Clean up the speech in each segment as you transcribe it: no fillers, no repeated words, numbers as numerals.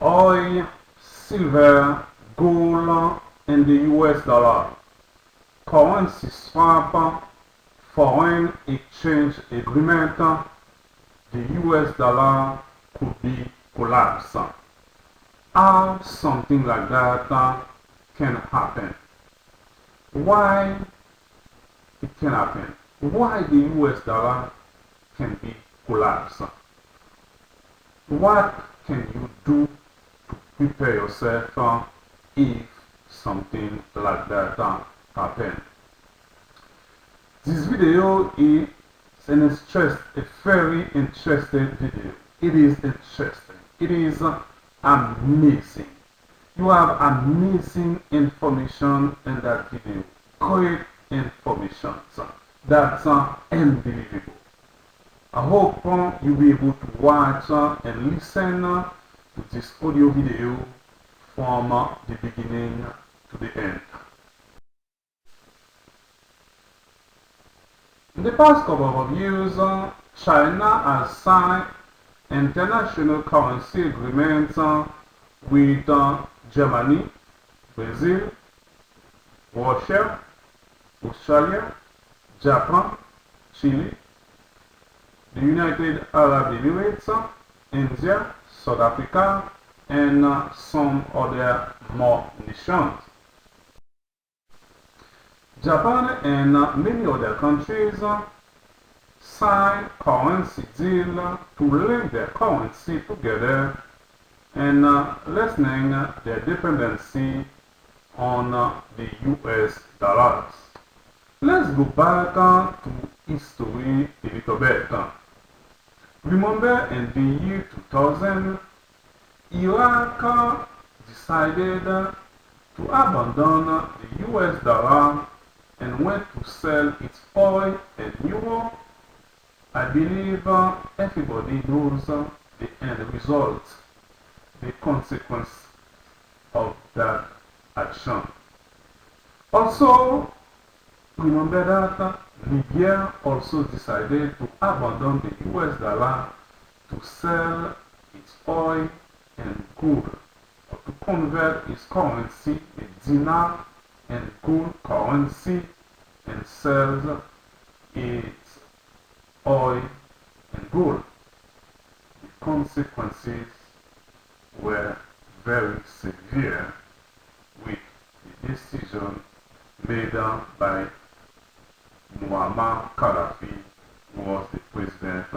oil, silver, gold, and the US dollar. Currency swap, foreign exchange agreement, the US dollar could be collapsed. How something like that can happen? Why it can happen? Why the US dollar can be collapsed? What can you do to prepare yourself if something like that happen? This video is a very interesting video. It is interesting. It is amazing. You have amazing information in that video. Great information. That's unbelievable. I hope you'll be able to watch and listen to this audio video from the beginning to the end. In the past couple of years, China has signed international currency agreements with Germany, Brazil, Russia, Australia, Japan, Chile, the United Arab Emirates, India, South Africa, and some other more nations. Japan and many other countries sign currency deal to link their currency together and lessening their dependency on the US dollars. Let's go back to history a little bit. Remember in the year 2000, Iraq decided to abandon the US dollar and went to sell its oil in euro. I believe everybody knows the end result, the consequence of that action. Also, remember that Libya also decided to abandon the US dollar to sell its oil and gold, or to convert its currency, the dinar, and gold currency, and sells its oil and gold. The consequences were very severe with the decision made by Muammar Gaddafi, who was the president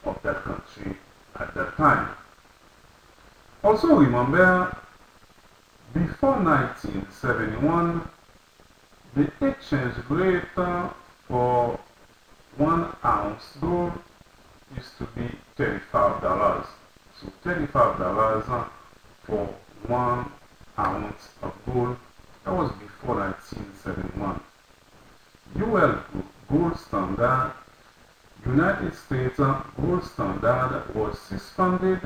of that country at that time. Also remember, before 1971, the exchange rate for 1 ounce gold used to be $35. So $35 for 1 ounce of gold. That was before 1971. UL gold standard, United States gold standard, was suspended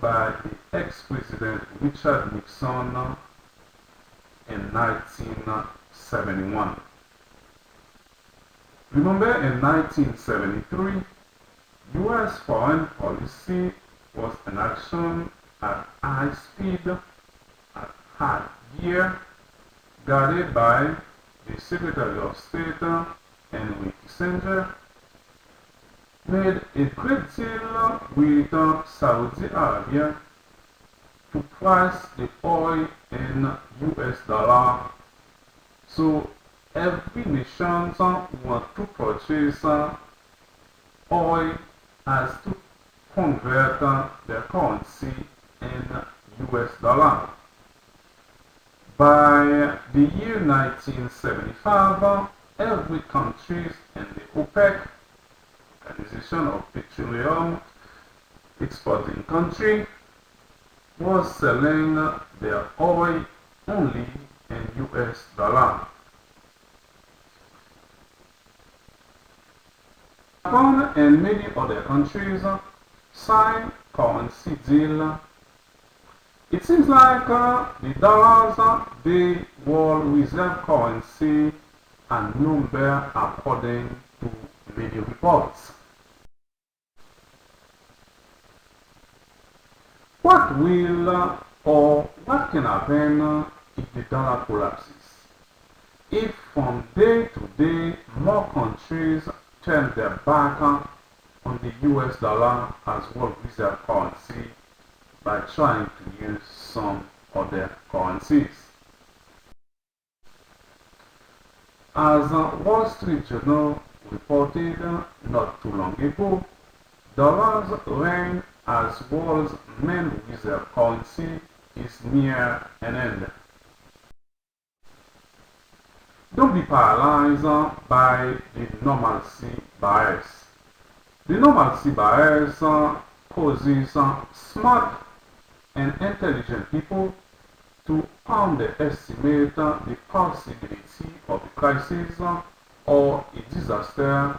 by the ex-president Richard Nixon in 1971. Remember, in 1973, US foreign policy was in action at high speed, at high gear, guided by the Secretary of State, Henry Kissinger, made a great deal with Saudi Arabia to price the oil in US dollar. So every nation want to purchase oil has to convert their currency in US dollar. By the year 1975, every country in the OPEC, Organization of Petroleum Exporting Country, was selling their oil only in US dollar. Japan and many other countries signed currency deal. It seems like the dollars, the world reserve currency, and number according to many reports. What will or what can happen if the dollar collapses? If from day to day more countries turn their back on the US dollar as world reserve currency by trying to use some other currencies. As Wall Street Journal reported not too long ago, dollars reign as world's main reserve currency is near an end. Don't be paralyzed by the normalcy bias. The normalcy bias causes smart and intelligent people to underestimate the possibility of a crisis or a disaster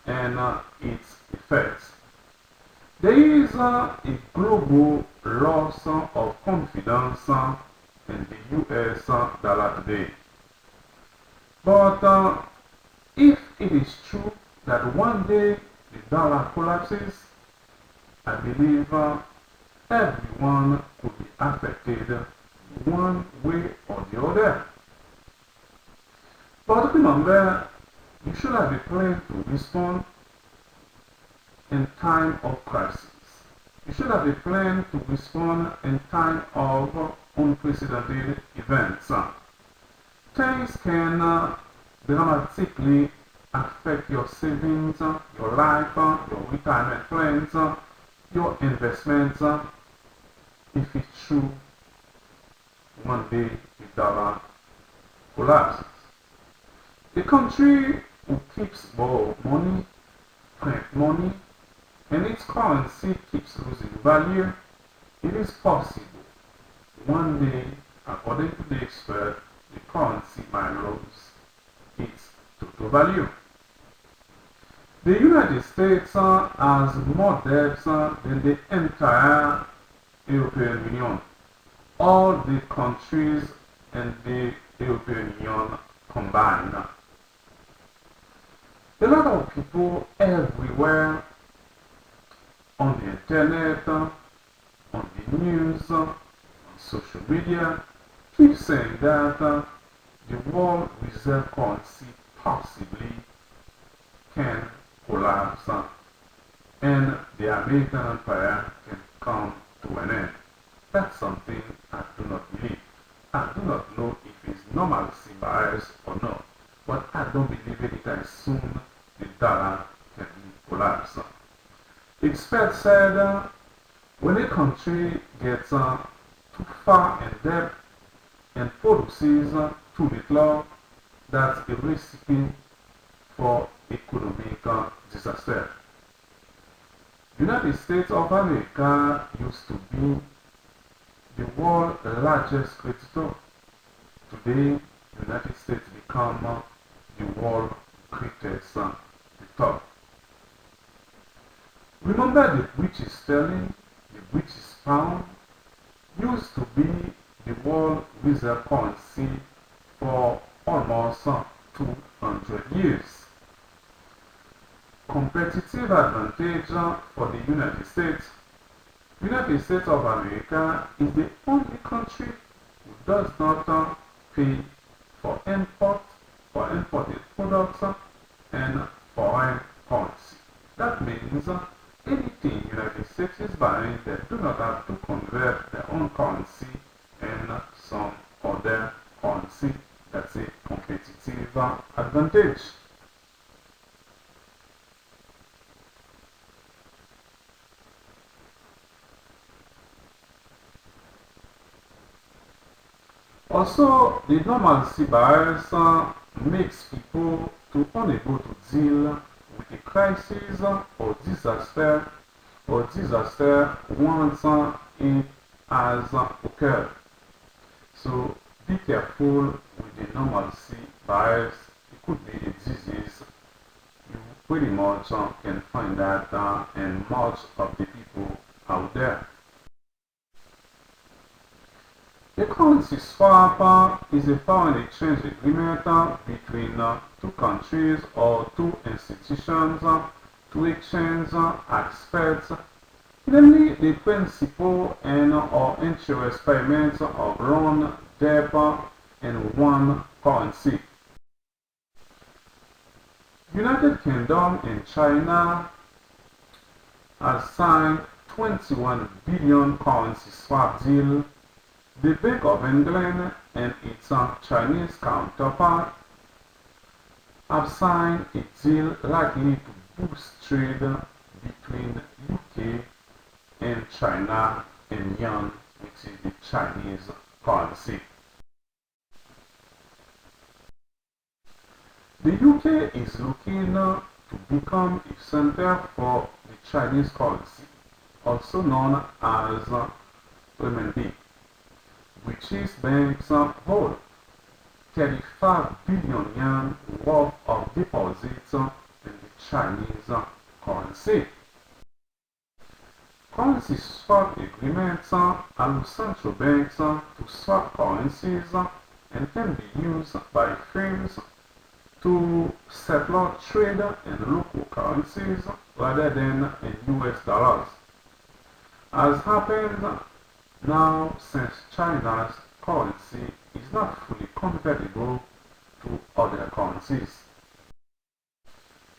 and its effects. There is a global loss of confidence in the US dollar today. But if it is true that one day the dollar collapses, I believe everyone could be affected one way or the other. But remember, you should have a plan to respond in time of crisis. You should have a plan to respond in time of unprecedented events. Things can dramatically affect your savings, your life, your retirement plans, your investments, if it's true one day the dollar collapses. A country who keeps borrow money, print money, and its currency keeps losing value, it is possible one day, according to the expert, the currency might lose its total value. The United States has more debts than the entire European Union. All the countries in the European Union combined. A lot of people everywhere on the internet, on the news, on social media, keep saying that the world reserve currency possibly can collapse and the American empire can come to an end. That's something I do not believe. I do not know if it's normalcy bias or not, but I don't believe anytime soon the dollar can collapse. Experts said when a country gets too far in debt and produces too little, that's a recipe for economic disaster. United States of America used to be the world's largest creditor. Today, United States become the world's greatest debtor. Remember the British sterling, the British pound, used to be the world reserve currency for almost 200 years. Competitive advantage for the United States. United States of America is the only country who does not pay for imported products and foreign currency. That means anything United States is buying, they do not have to convert their own currency in some other currency. That's a competitive advantage. Also, the normalcy bias makes people unable to deal with a crisis or disaster once it has occurred. So be careful with the normalcy bias. It could be a disease. You pretty much can find that in much of the people out there. A currency swap is a foreign exchange agreement between two countries or two institutions to exchange aspects Namely, the principle and or interest payments of loan, debt, and one currency. United Kingdom and China has signed 21 billion currency swap deal. The Bank of England and its Chinese counterpart have signed a deal likely to boost trade between UK and China and yuan, which is the Chinese currency. The UK is looking to become a center for the Chinese currency, also known as renminbi, which is banks hold 35 billion yuan worth of deposits in the Chinese currency. Currency swap agreements allow central banks to swap currencies and can be used by firms to settle trade in local currencies rather than in US dollars, as happened now since China's currency is not fully convertible to other currencies.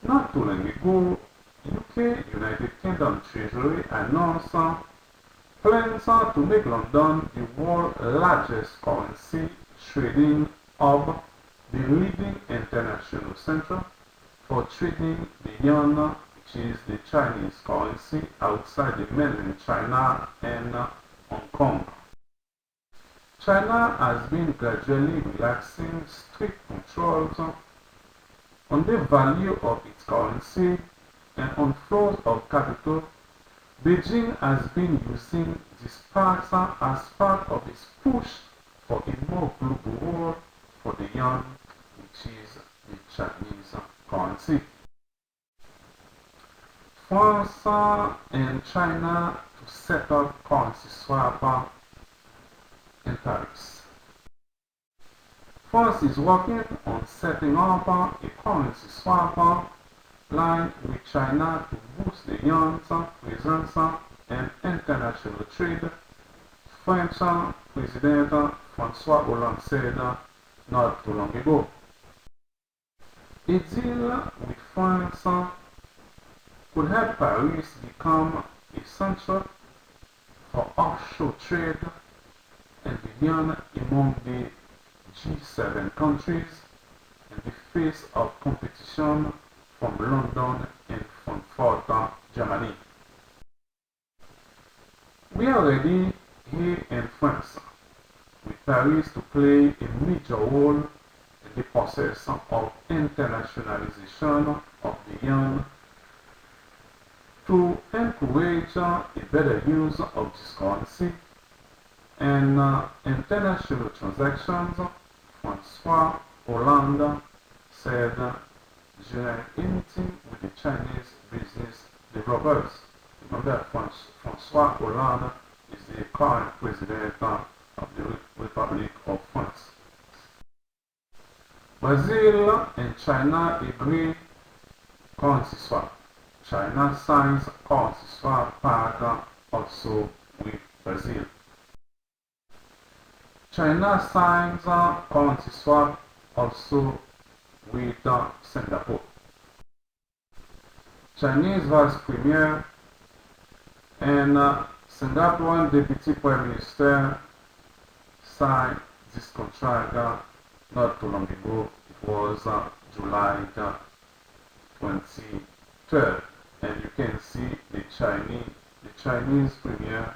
Not too long ago, UK United Kingdom Treasury announced plans to make London the world's largest currency trading hub, the leading international center for trading the yuan, which is the Chinese currency, outside the mainland China and Hong Kong. China has been gradually relaxing strict controls on the value of its currency and on flows of capital. Beijing has been using this part as part of its push for a more global world for the yuan, which is the Chinese currency. France and China to set up currency swap in Paris. France is working on setting up a currency swap line with China to boost the yuan's presence in international trade, French President François Hollande said not too long ago. A deal with France could help Paris become a center for offshore trade and the yuan among the G7 countries in the face of competition from London and Frankfurt, Germany. We are ready here in France, with Paris to play a major role in the process of internationalization of the yuan to encourage a better use of this currency and international transactions. François Hollande said during a meeting with the Chinese business developers. Remember, François Hollande is the current president of the Republic of France. Brazil and China agree currency swap. China signs currency swap pact also with Brazil. China signs currency swap also with Singapore. Chinese Vice Premier and Singaporean Deputy Prime Minister signed this contract not too long ago. It was July 23rd, and you can see the Chinese Premier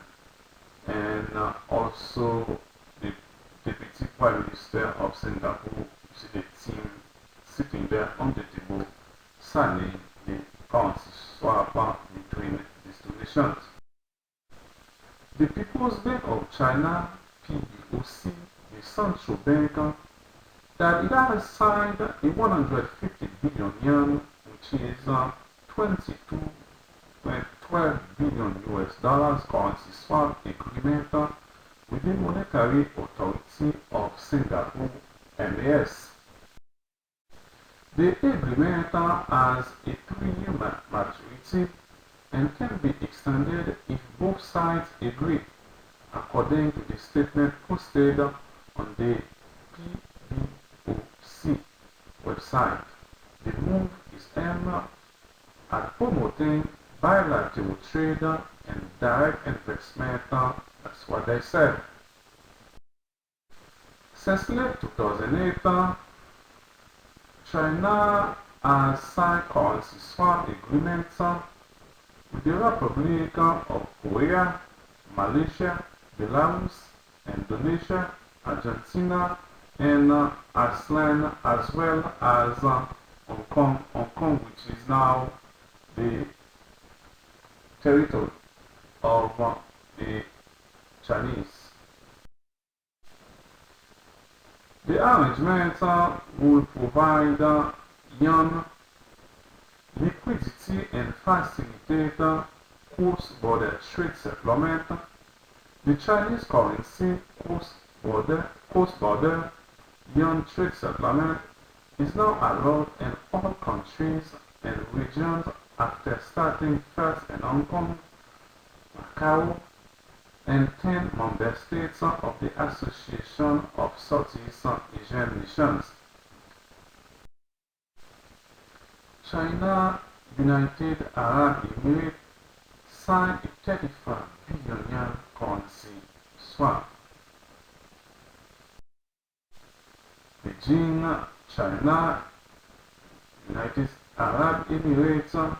and also the Deputy Prime Minister of Singapore. You see the team sitting there on the table signing the currency swap between these two nations. The People's Bank of China, PBOC, the central bank, that it has signed a 150 billion yuan, which is 22.12 billion US dollars currency swap agreement with the Monetary Authority of Singapore, MAS. The agreement has a 3-year maturity and can be extended if both sides agreed, according to the statement posted on the PBOC website. The move is aimed at promoting bilateral trade and direct investment. That's what they said. Since late 2008, China has signed currency swap agreements with the Republic of Korea, Malaysia, Belarus, Indonesia, Argentina, and Iceland, as well as Hong Kong, which is now the territory of the Chinese. The arrangement will provide yuan liquidity and facilitate cross-border trade settlement. The Chinese currency cross-border yuan trade settlement is now allowed in all countries and regions after starting first in Hong Kong, Macau, and 10 member states of the Association of Southeast Asian Nations. China United Arab Emirates signed a 35 billion yuan currency swap. Beijing, China United Arab Emirates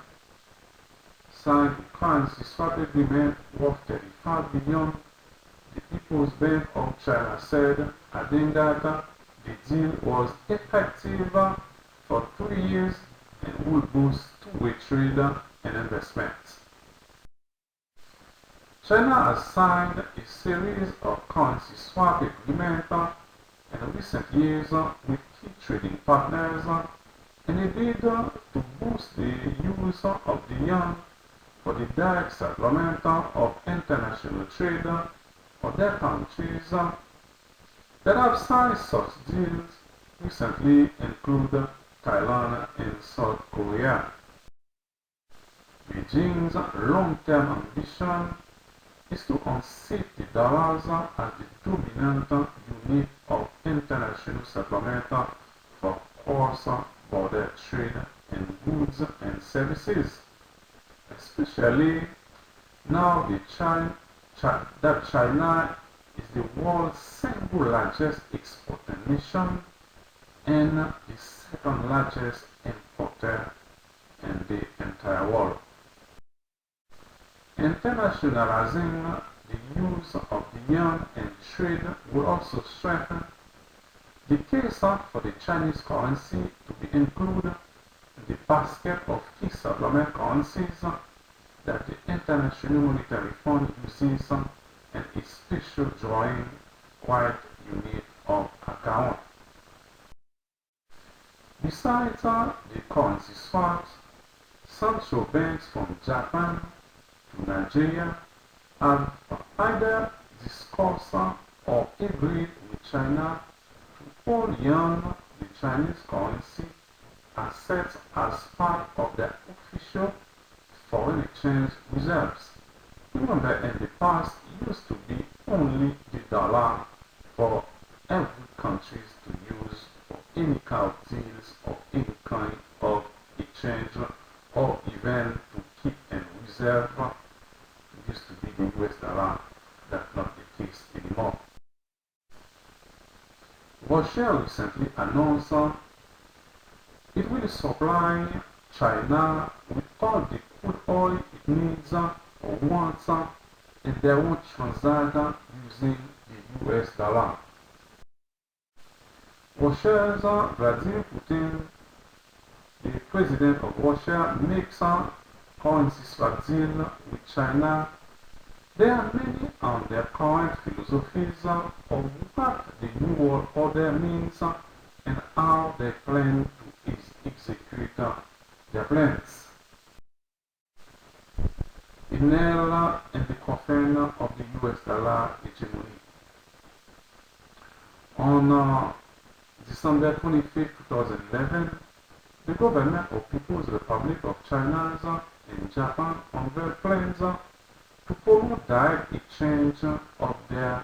signed a currency swap agreement worth 35 billion. The People's Bank of China said, adding that the deal was effective for 3 years and will boost two-way trade and investments. China has signed a series of currency swap agreements in recent years with key trading partners in a bid to boost the use of the yuan for the direct settlement of international trade. Other countries that have signed such deals recently include Thailand and South Korea. Beijing's long-term ambition is to unseat the dollars as the dominant unit of international settlement for cross-border trade in goods and services, especially now that China is the world's single largest exporting nation and the second largest importer in the entire world. Internationalizing the use of the yuan in trade will also strengthen the case for the Chinese currency to be included in the basket of key settlement currencies that the International Monetary Fund uses in its special drawing quiet unit of account. Besides the currency swaps, central banks from Japan to Nigeria have either discussed or agreed with China to hold yuan, the Chinese currency, assets as part of their official foreign exchange reserves. Remember, in the past, it used to be only the dollar for every country to use for any kind of deals or any kind of exchange or even to keep in reserve. It used to be the US dollar. That's not the case anymore. Russia recently announced it will supply China with all the crude oil it needs or wants, and they won't transact using the US dollar. Russia's Vladimir Putin, the president of Russia, makes a currency swap deal with China. There are many on their current philosophies of what the New World Order means and how they plan to execute their plans. The nail in the coffin of the US dollar hegemony. On December 25, 2011, the government of People's Republic of China in Japan unveiled plans to promote direct exchange of their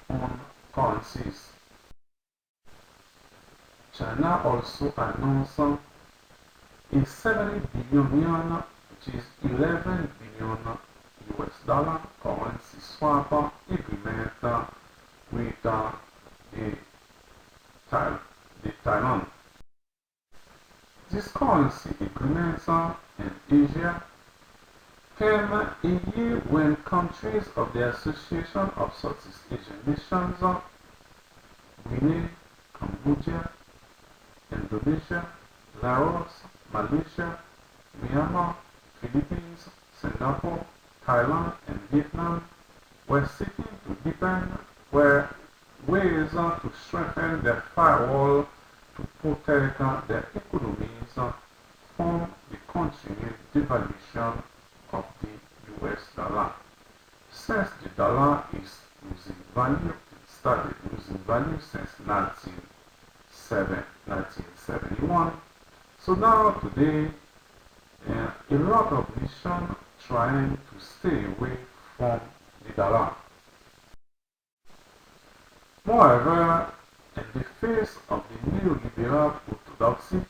own currencies. China also announced a 70 billion yuan, which is 11 billion US dollar currency swap agreement with the, the Thailand. This currency agreement in Asia came a year when countries of the Association of Southeast Asian Nations, Guinea, Cambodia, Indonesia, Laos, Malaysia, Myanmar, Philippines, Singapore, Thailand, and Vietnam were seeking to deepen ways to strengthen their firewall to protect their economies from the continued devaluation of the US dollar. Since the dollar is losing value, it started losing value since 1971. So now today, a lot of nations trying to stay away from the dollar. Moreover, in the face of the neoliberal orthodoxy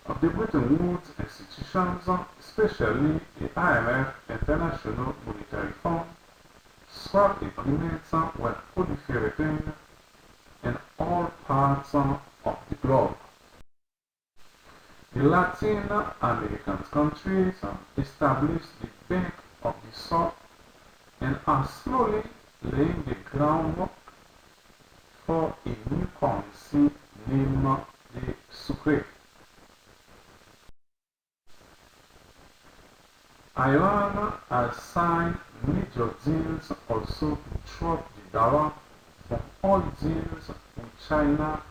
of the Bretton Woods institutions, especially the IMF, International Monetary Fund, swap agreements were proliferating in all parts of the globe. The Latin American countries established the Bank of the South and are slowly laying the groundwork for a new currency named the Sucre. Iran has signed major deals also to drop the dollar from all deals with China,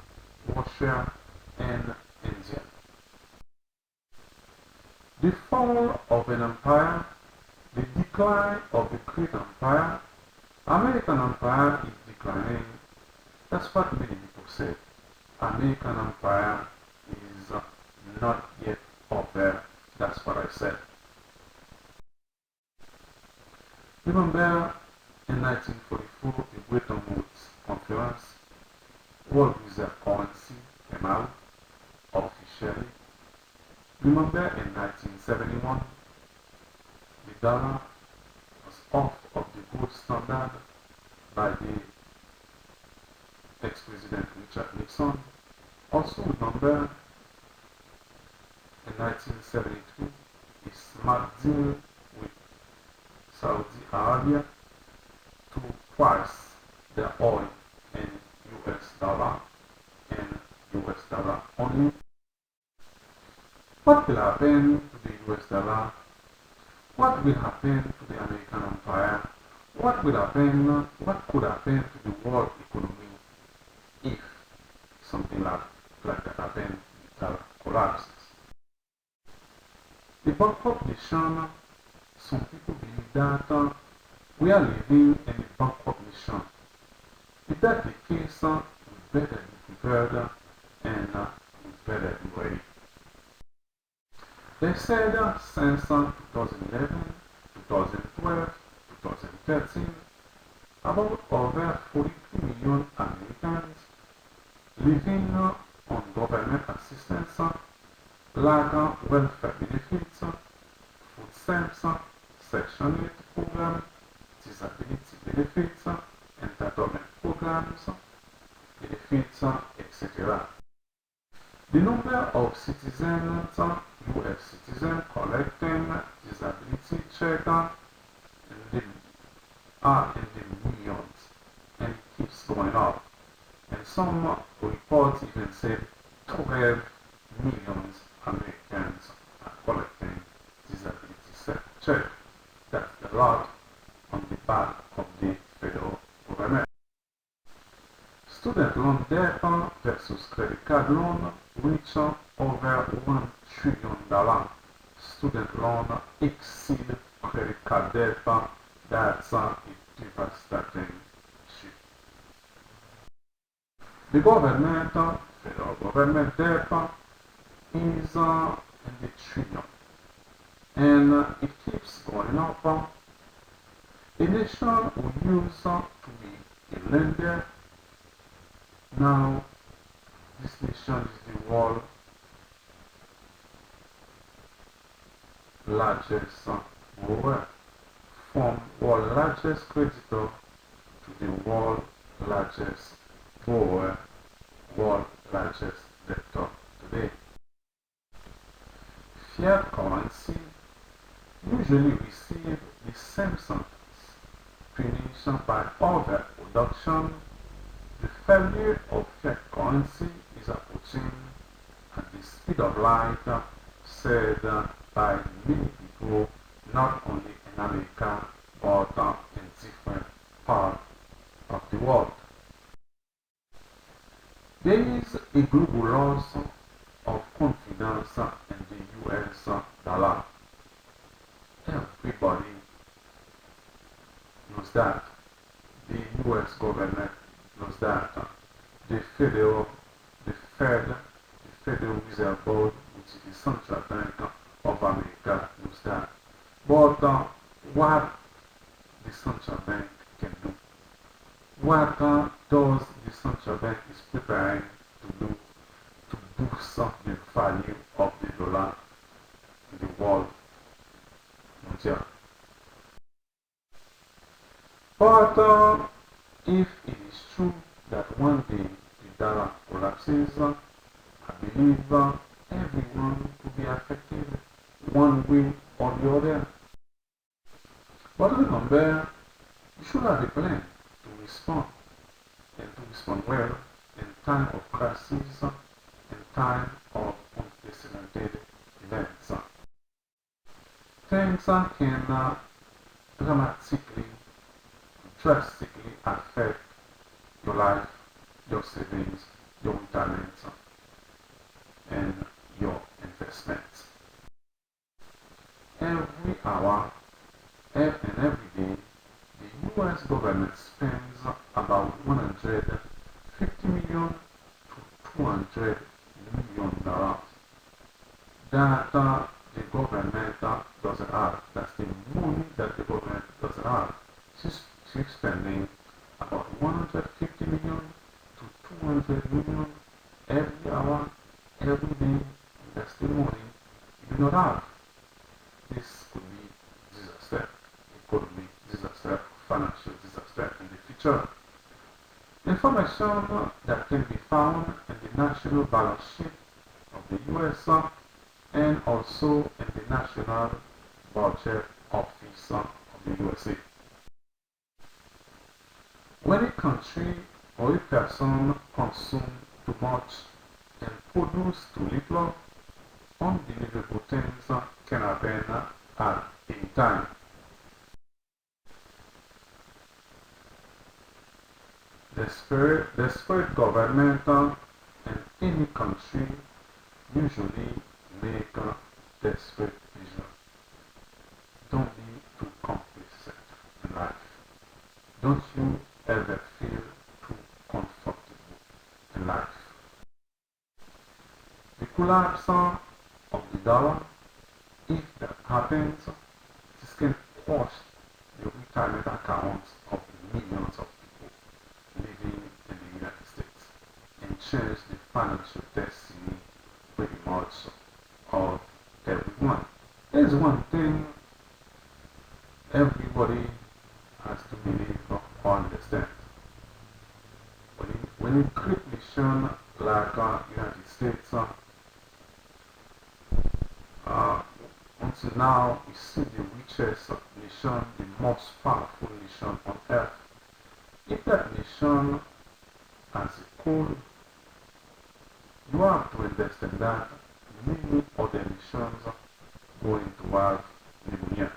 Russia, and India. The fall of an empire, the decline of the great empire, American empire is declining. That's what many people say. American empire is not yet over. That's what I said. Remember in 1944, the Bretton Woods Conference, World Reserve currency came out officially. Remember in 1971, the dollar was off of the gold standard by the ex-president Richard Nixon. Also remember in 1973, a smart deal with Saudi Arabia to price their oil in US dollar and US dollar only. What will happen to the US dollar? What will happen to the American empire? What could happen to the world economy if something like that happens, that collapses? The bankrupt nation, some people believe that we are living in a bankrupt nation. If that's the case, we better be prepared and we better be ready. They said since 2011, 2012, 2013, about over 43 million Americans living on government assistance like welfare benefits, food stamps, Section 8 program, disability benefits, entitlement programs, benefits, etc. The number of citizens, US citizens collecting disability check are in the millions, and it keeps going up. And some reports even say 12 million Americans are collecting disability check. That's a lot on the back of the federal government. Student loan debt versus credit card loan reach over $1 trillion. Student loan exceed credit card debt. That's a devastating issue. The government, federal government debt is in the trillion, and it keeps going up A nation we used to be a lender, now this nation is the world largest borrower, from world largest creditor to the world largest borrower, world largest debtor today. Fiat currency usually receive the same sentence, finished by overproduction. The failure of fiat currency is approaching at the speed of light, said by many people, not only in America but in different parts of the world. There is a global loss of confidence in the US dollar. Everybody knows that. The US government knows that. The Federal, the Fed, the Federal Reserve Board, which is the Central Bank of America, knows that. But what the Central Bank can do? What does the Central Bank is preparing to do to boost the value of the dollar in the world? But if it is true that one day the dollar collapses, I believe everyone will be affected one way or the other. But remember, you should have a plan to respond, and to respond well in time of crisis, in time of unprecedented events. Things can dramatically, drastically affect your life, your savings, your retirement, and your investments. Every hour and every day, the US government spends about 150 million to 200 million dollars that the government doesn't have. That's the money that the government doesn't have. She's spending about 150 million to 200 million every hour, every day. That's the money you do not have. This could be disaster, economic disaster, financial disaster in the future. Information that can be found in the national balance sheet of the US and also in the National Budget Office of the USA. When a country or a person consumes too much and produces too little, unbelievable things can happen at any time. Desperate government in any country usually make desperate vision. Don't be too complacent in life. Don't you ever feel too comfortable in life. The collapse of the dollar, if that happens, this can crush the retirement accounts of millions of people living in the United States and change the financial destiny pretty much of everyone. There's one thing everybody has to believe or understand. When a great nation like United States, until now is still the richest nation, the most powerful nation on earth. If that nation has a code, you have to understand that many other nations going to have pneumonia.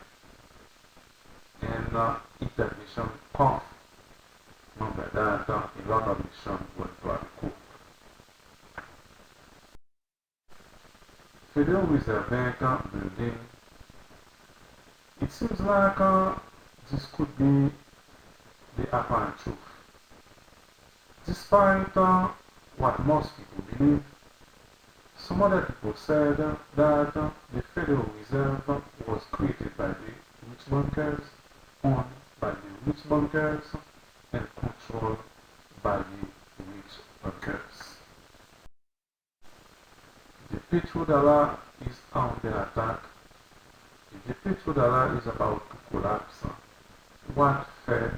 And if that nation cough, remember that a lot of nations going to have a cold. Federal Reserve Bank building, it seems like this could be the apparent truth. Despite what most people believe, some other people said that the Federal Reserve was created by the rich bankers on by the rich bankers and controlled by the rich bankers. The petrodollar is under attack. If the petrodollar is about to collapse, what Fed